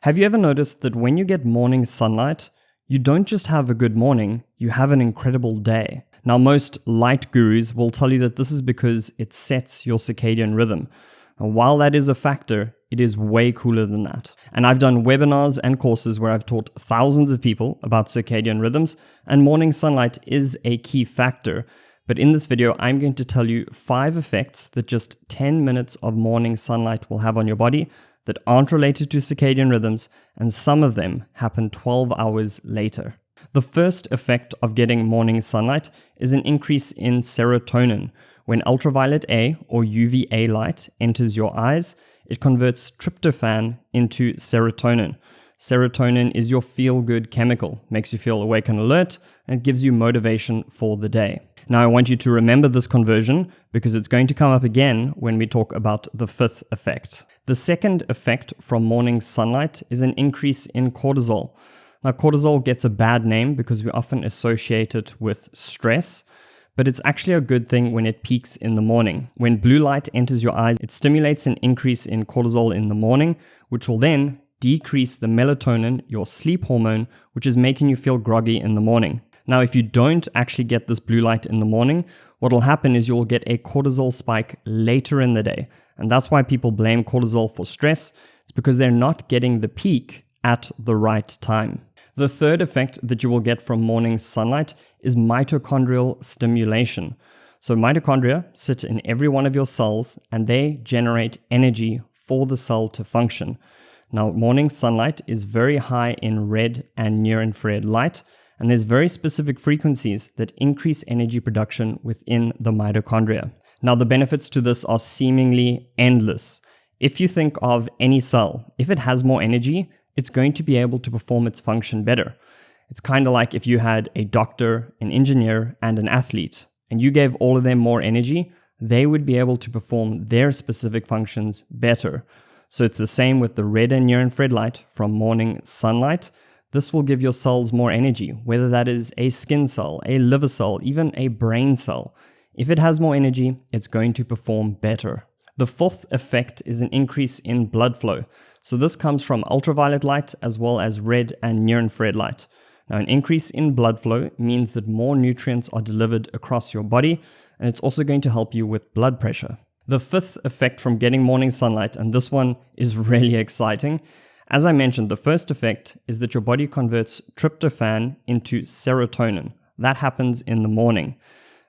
Have you ever noticed that when you get morning sunlight, you don't just have a good morning, you have an incredible day? Now, most light gurus will tell you that this is because it sets your circadian rhythm. And while that is a factor, it is way cooler than that. And I've done webinars and courses where I've taught thousands of people about circadian rhythms, and morning sunlight is a key factor. But in this video, I'm going to tell you 5 effects that just 10 minutes of morning sunlight will have on your body that aren't related to circadian rhythms, and some of them happen 12 hours later. The first effect of getting morning sunlight is an increase in serotonin. When ultraviolet A or UVA light enters your eyes, it converts tryptophan into serotonin. Serotonin is your feel-good chemical, makes you feel awake and alert, and gives you motivation for the day. Now, I want you to remember this conversion because it's going to come up again when we talk about the 5th effect. The second effect from morning sunlight is an increase in cortisol. Now, cortisol gets a bad name because we often associate it with stress, but it's actually a good thing when it peaks in the morning. When blue light enters your eyes, it stimulates an increase in cortisol in the morning, which will then decrease the melatonin, your sleep hormone, which is making you feel groggy in the morning. Now, if you don't actually get this blue light in the morning, what will happen is you'll get a cortisol spike later in the day. And that's why people blame cortisol for stress. It's because they're not getting the peak at the right time. The third effect that you will get from morning sunlight is mitochondrial stimulation. So mitochondria sit in every one of your cells and they generate energy for the cell to function. Now, morning sunlight is very high in red and near-infrared light, and there's very specific frequencies that increase energy production within the mitochondria. Now, the benefits to this are seemingly endless. If you think of any cell, if it has more energy, it's going to be able to perform its function better. It's kind of like if you had a doctor, an engineer, and an athlete, and you gave all of them more energy, they would be able to perform their specific functions better. So it's the same with the red and near-infrared light from morning sunlight. This will give your cells more energy, whether that is a skin cell, a liver cell, even a brain cell. If it has more energy, it's going to perform better. The 4th effect is an increase in blood flow. So this comes from ultraviolet light as well as red and near-infrared light. Now, an increase in blood flow means that more nutrients are delivered across your body, and it's also going to help you with blood pressure. The 5th effect from getting morning sunlight, and this one is really exciting. As I mentioned, the first effect is that your body converts tryptophan into serotonin. That happens in the morning.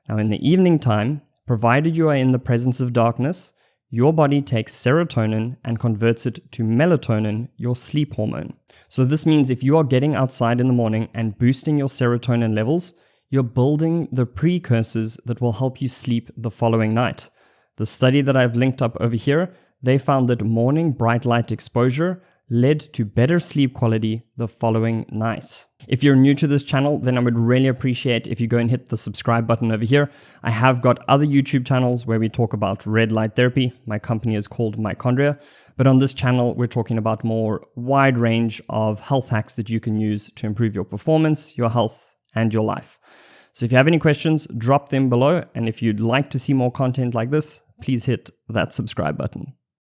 Now, in the evening time, provided you are in the presence of darkness, your body takes serotonin and converts it to melatonin, your sleep hormone. So this means if you are getting outside in the morning and boosting your serotonin levels, you're building the precursors that will help you sleep the following night. The study that I've linked up over here, they found that morning bright light exposure led to better sleep quality the following night. If you're new to this channel, then I would really appreciate if you go and hit the subscribe button over here. I have got other YouTube channels where we talk about red light therapy. My company is called Mitochondrial. But on this channel, we're talking about more wide range of health hacks that you can use to improve your performance, your health, and your life. So if you have any questions, drop them below. And if you'd like to see more content like this, please hit that subscribe button.